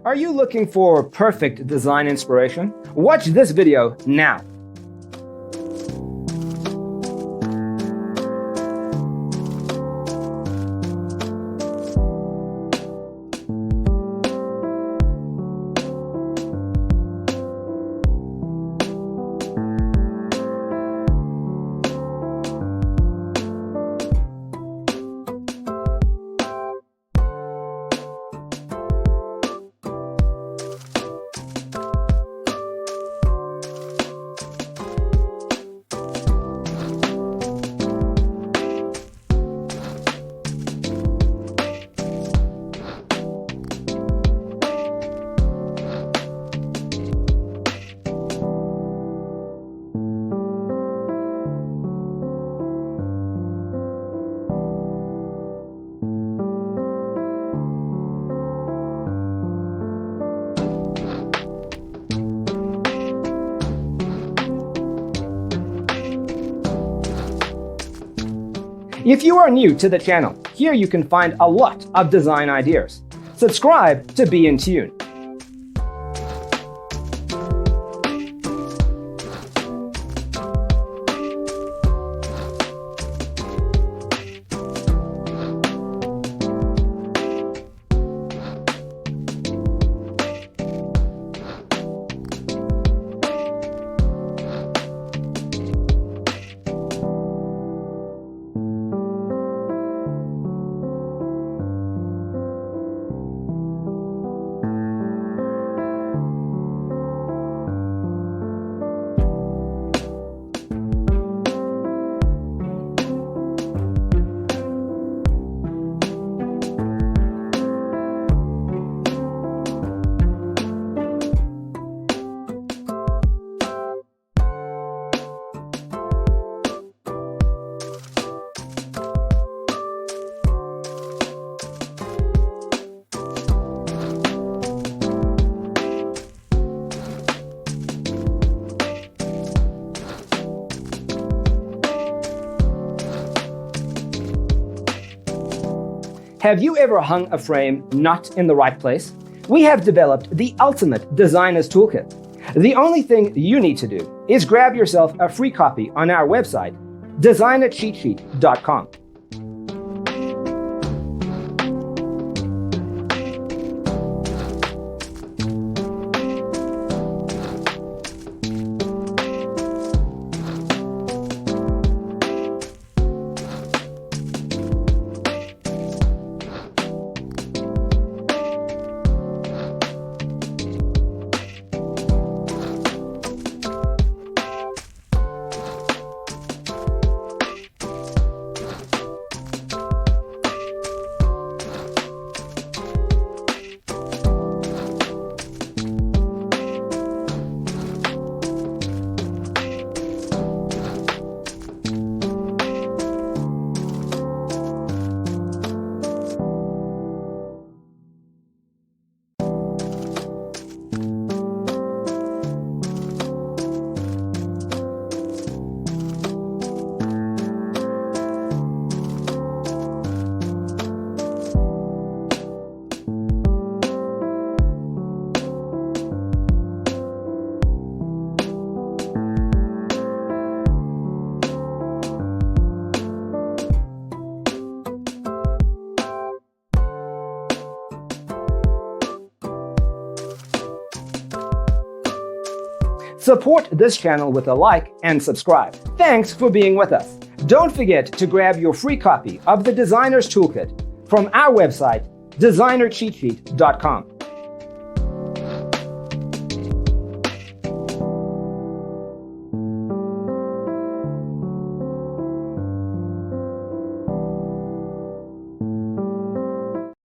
Are you looking for perfect design inspiration? Watch this video now. If you are new to the channel, here you can find a lot of design ideas. Subscribe to be in tune. Have you ever hung a frame not in the right place? We have developed the ultimate designer's toolkit. The only thing you need to do is grab yourself a free copy on our website, designercheatsheet.com. Support this channel with a like and subscribe. Thanks for being with us. Don't forget to grab your free copy of the Designer's Toolkit from our website, designercheatsheet.com.